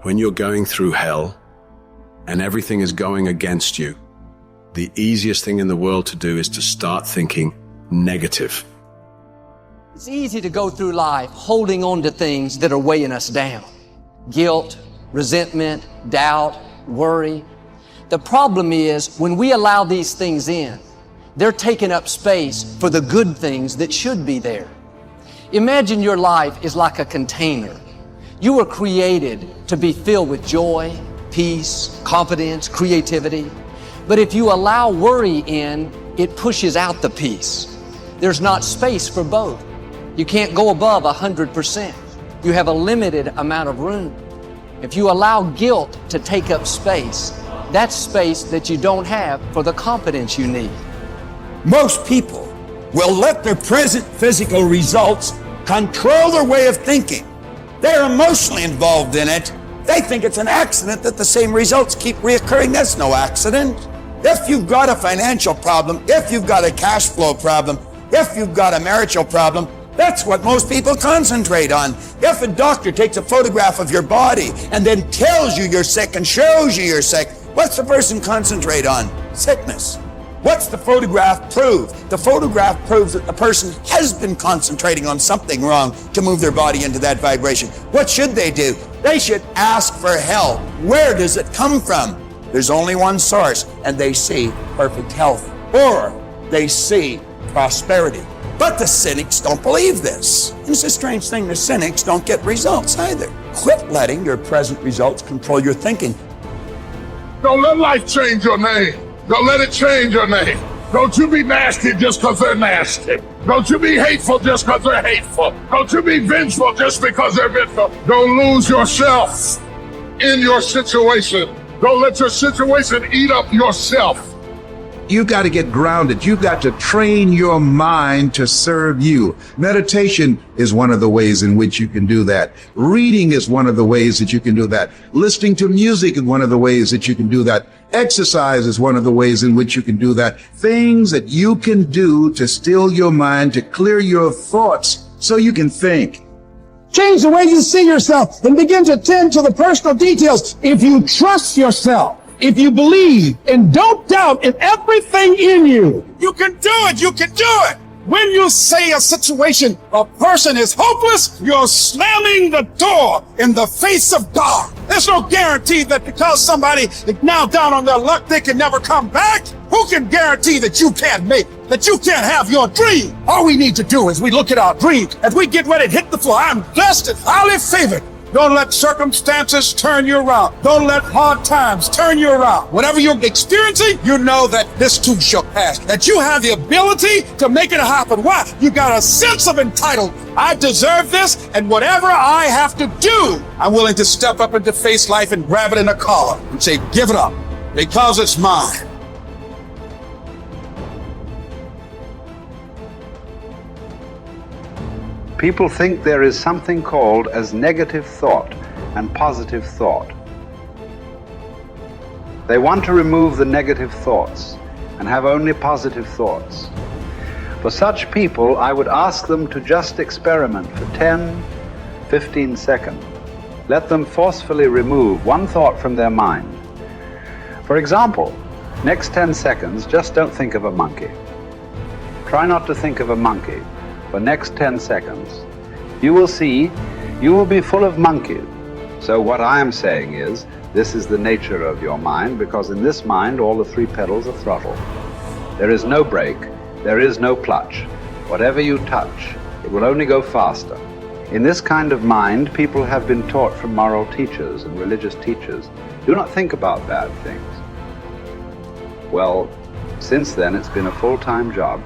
When you're going through hell and everything is going against you, the easiest thing in the world to do is to start thinking negative. It's easy to go through life holding on to things that are weighing us down. Guilt, resentment, doubt, worry. The problem is when we allow these things in, they're taking up space for the good things that should be there. Imagine your life is like a container. You were created to be filled with joy, peace, confidence, creativity. But if you allow worry in, it pushes out the peace. There's not space for both. You can't go above 100%. You have a limited amount of room. If you allow guilt to take up space, that's space that you don't have for the confidence you need. Most people will let their present physical results control their way of thinking. They're emotionally involved in it. They think it's an accident that the same results keep reoccurring. That's no accident. If you've got a financial problem, if you've got a cash flow problem, if you've got a marital problem, that's what most people concentrate on. If a doctor takes a photograph of your body and then tells you you're sick and shows you you're sick, what's the person concentrate on? Sickness. What's the photograph prove? The photograph proves that the person has been concentrating on something wrong to move their body into that vibration. What should they do? They should ask for help. Where does it come from? There's only one source, and they see perfect health, or they see prosperity. But the cynics don't believe this. It's a strange thing, the cynics don't get results either. Quit letting your present results control your thinking. Don't let life change your name. Don't let it change your name. Don't you be nasty just because they're nasty. Don't you be hateful just because they're hateful. Don't you be vengeful just because they're vengeful. Don't lose yourself in your situation. Don't let your situation eat up yourself. You've got to get grounded. You've got to train your mind to serve you. Meditation is one of the ways in which you can do that. Reading is one of the ways that you can do that. Listening to music is one of the ways that you can do that. Exercise is one of the ways in which you can do that. Things that you can do to still your mind, to clear your thoughts so you can think. Change the way you see yourself and begin to tend to the personal details. If you trust yourself, if you believe and don't doubt in everything in you, you can do it. You can do it. When you say a situation, a person is hopeless, you're slamming the door in the face of God. There's no guarantee that because somebody is now down on their luck, they can never come back. Who can guarantee that you can't make, that you can't have your dream? All we need to do is we look at our dream as we get ready to hit the floor. I'm blessed and highly favored. Don't let circumstances turn you around. Don't let hard times turn you around. Whatever you're experiencing, you know that this too shall pass. That you have the ability to make it happen. Why? You got a sense of entitlement. I deserve this, and whatever I have to do, I'm willing to step up into face life and grab it in a collar and say, give it up, because it's mine. People think there is something called as negative thought and positive thought. They want to remove the negative thoughts and have only positive thoughts. For such people, I would ask them to just experiment for 10, 15 seconds. Let them forcefully remove one thought from their mind. For example, next 10 seconds, just don't think of a monkey. Try not to think of a monkey. For next 10 seconds, you will see you will be full of monkeys. So what I am saying is, this is the nature of your mind, because in this mind, all the three pedals are throttle. There is no brake, there is no clutch. Whatever you touch, it will only go faster. In this kind of mind, people have been taught from moral teachers and religious teachers, do not think about bad things. Well, since then, it's been a full-time job.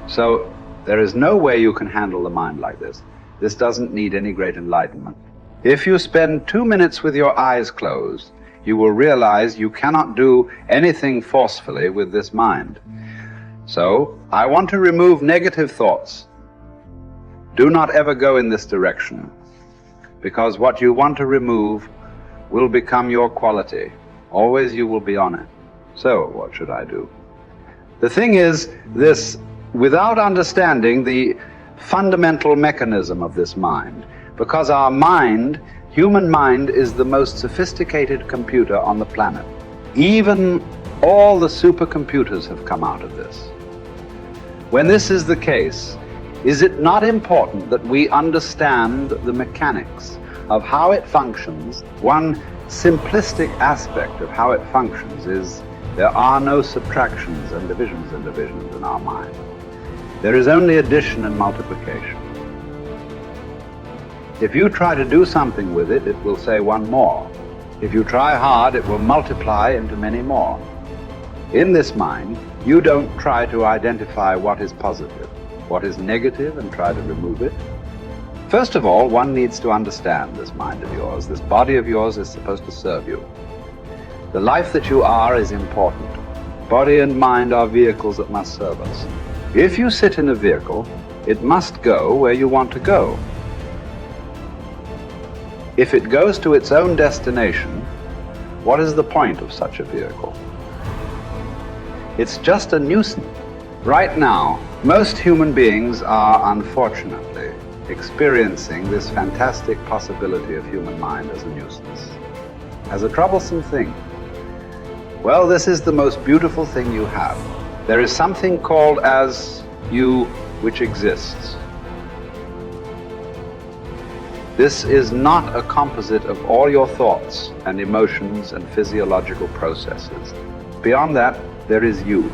So there is no way you can handle the mind like this. This doesn't need any great enlightenment. If you spend 2 minutes with your eyes closed, you will realize you cannot do anything forcefully with this mind. So, I want to remove negative thoughts. Do not ever go in this direction, because what you want to remove will become your quality. Always you will be on it. So, what should I do? The thing is this: without understanding the fundamental mechanism of this mind, because our mind Human mind is the most sophisticated computer on the planet. Even all the supercomputers have come out of this. When this is the case, is it not important that we understand the mechanics of how it functions? One simplistic aspect of how it functions is there are no subtractions and divisions in our mind. There is only addition and multiplication. If you try to do something with it, it will say one more. If you try hard, it will multiply into many more. In this mind, you don't try to identify what is positive, what is negative, and try to remove it. First of all, one needs to understand this mind of yours. This body of yours is supposed to serve you. The life that you are is important. Body and mind are vehicles that must serve us. If you sit in a vehicle, it must go where you want to go. If it goes to its own destination, what is the point of such a vehicle? It's just a nuisance. Right now, most human beings are, unfortunately, experiencing this fantastic possibility of human mind as a nuisance, as a troublesome thing. Well, this is the most beautiful thing you have. There is something called as you which exists. This is not a composite of all your thoughts and emotions and physiological processes. Beyond that, there is you.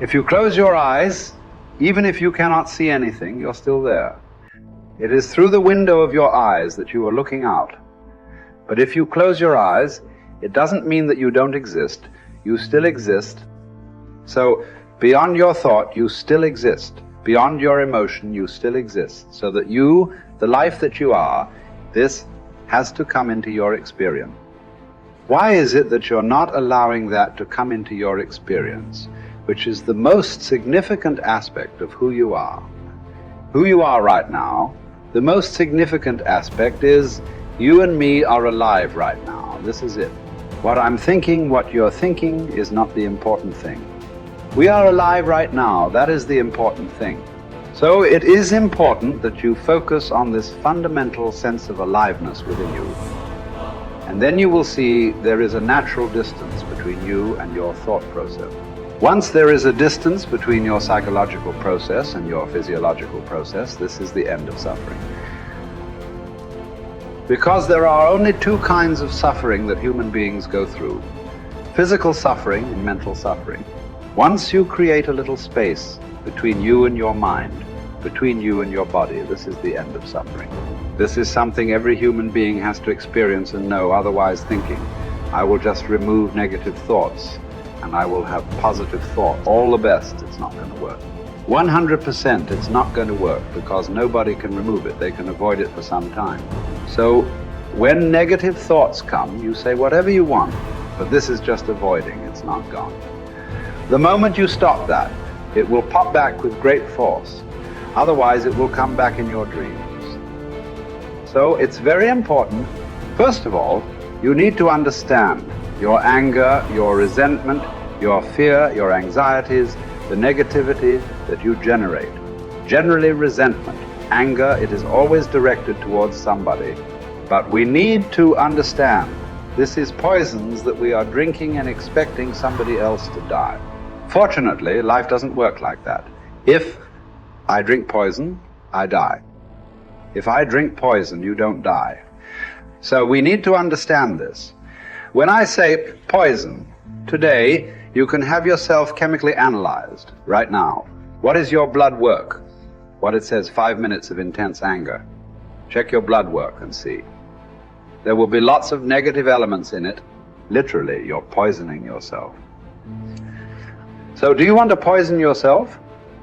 If you close your eyes, even if you cannot see anything, you're still there. It is through the window of your eyes that you are looking out. But if you close your eyes, it doesn't mean that you don't exist. You still exist. So beyond your thought, you still exist. Beyond your emotion, you still exist. So that you, the life that you are, this has to come into your experience. Why is it that you're not allowing that to come into your experience, which is the most significant aspect of who you are? Who you are right now, the most significant aspect is you and me are alive right now. This is it. What I'm thinking, what you're thinking is not the important thing. We are alive right now. That is the important thing. So it is important that you focus on this fundamental sense of aliveness within you. And then you will see there is a natural distance between you and your thought process. Once there is a distance between your psychological process and your physiological process, this is the end of suffering. Because there are only two kinds of suffering that human beings go through: physical suffering and mental suffering. Once you create a little space between you and your mind, between you and your body, this is the end of suffering. This is something every human being has to experience and know, otherwise thinking, I will just remove negative thoughts and I will have positive thought. All the best, it's not going to work. 100% it's not going to work, because nobody can remove it. They can avoid it for some time. So when negative thoughts come, you say whatever you want, but this is just avoiding, it's not gone. The moment you stop that, it will pop back with great force. Otherwise, it will come back in your dreams. So it's very important, first of all, you need to understand your anger, your resentment, your fear, your anxieties, the negativity that you generate. Generally resentment, anger, it is always directed towards somebody. But we need to understand this is poisons that we are drinking and expecting somebody else to die. Fortunately, life doesn't work like that. If I drink poison, I die. If I drink poison, you don't die. So we need to understand this. When I say poison, today you can have yourself chemically analyzed right now. What is your blood work? What it says, 5 minutes of intense anger. Check your blood work and see. There will be lots of negative elements in it. Literally, you're poisoning yourself. So do you want to poison yourself?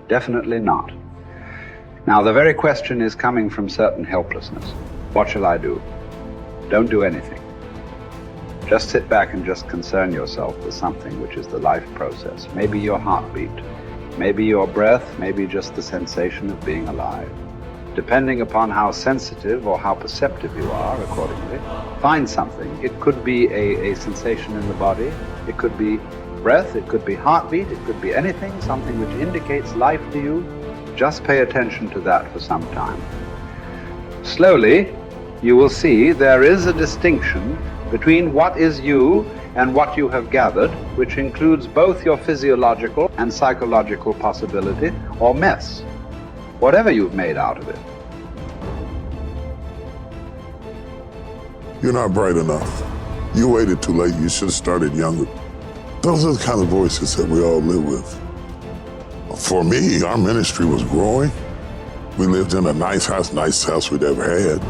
Definitely not. Now the very question is coming from certain helplessness. What shall I do? Don't do anything. Just sit back and just concern yourself with something which is the life process. Maybe your heartbeat, maybe your breath, maybe just the sensation of being alive. Depending upon how sensitive or how perceptive you are, accordingly, find something. It could be a sensation in the body, it could be breath, it could be heartbeat, it could be anything, something which indicates life to you. Just pay attention to that for some time. Slowly, you will see there is a distinction between what is you and what you have gathered, which includes both your physiological and psychological possibility or mess, whatever you've made out of it. You're not bright enough. You waited too late. You should have started younger. Those are the kind of voices that we all live with. For me, our ministry was growing. We lived in a nice house we'd ever had.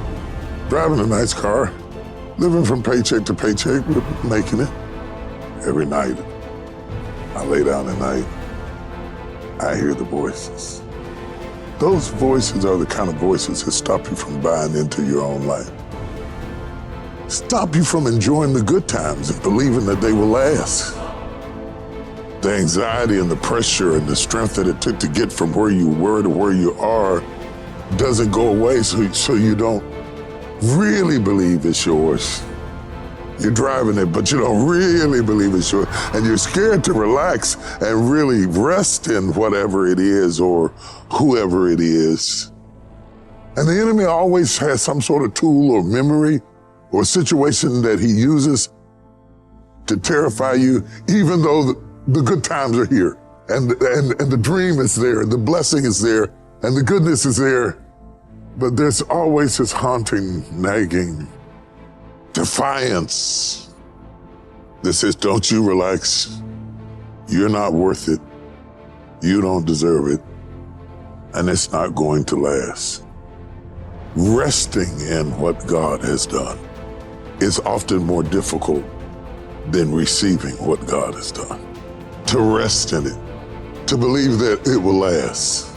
Driving a nice car, living from paycheck to paycheck, making it. Every night, I lay down at night, I hear the voices. Those voices are the kind of voices that stop you from buying into your own life. Stop you from enjoying the good times and believing that they will last. The anxiety and the pressure and the strength that it took to get from where you were to where you are doesn't go away, so you don't really believe it's yours. You're driving it, but you don't really believe it's yours. And you're scared to relax and really rest in whatever it is or whoever it is. And the enemy always has some sort of tool or memory or situation that he uses to terrify you, even though the good times are here and the dream is there, the blessing is there, and the goodness is there. But there's always this haunting, nagging defiance that says, don't you relax. You're not worth it. You don't deserve it. And it's not going to last. Resting in what God has done is often more difficult than receiving what God has done. To rest in it, to believe that it will last,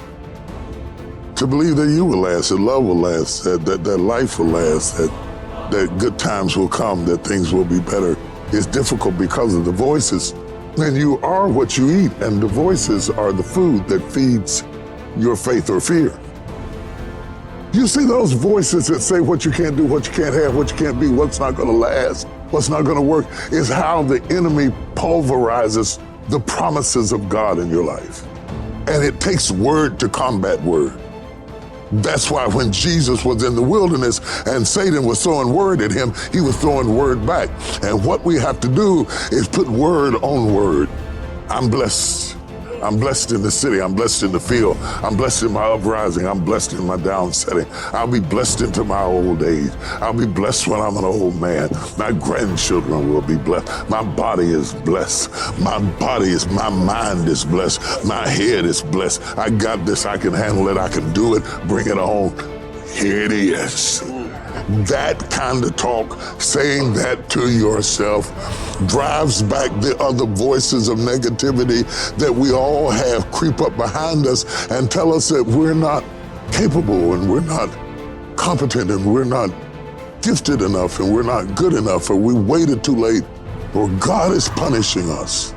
to believe that you will last, that love will last, that life will last, that good times will come, that things will be better, is difficult because of the voices. And you are what you eat, and the voices are the food that feeds your faith or fear. You see those voices that say what you can't do, what you can't have, what you can't be, what's not gonna last, what's not gonna work, is how the enemy pulverizes the promises of God in your life. And it takes word to combat word. That's why when Jesus was in the wilderness and Satan was throwing word at him, he was throwing word back. And what we have to do is put word on word. I'm blessed. I'm blessed in the city. I'm blessed in the field. I'm blessed in my uprising. I'm blessed in my downsetting. I'll be blessed into my old age. I'll be blessed when I'm an old man. My grandchildren will be blessed. My body is blessed. My mind is blessed. My head is blessed. I got this. I can handle it. I can do it. Bring it on. Here it is. That kind of talk, saying that to yourself, drives back the other voices of negativity that we all have creep up behind us and tell us that we're not capable and we're not competent and we're not gifted enough and we're not good enough or we waited too late or God is punishing us.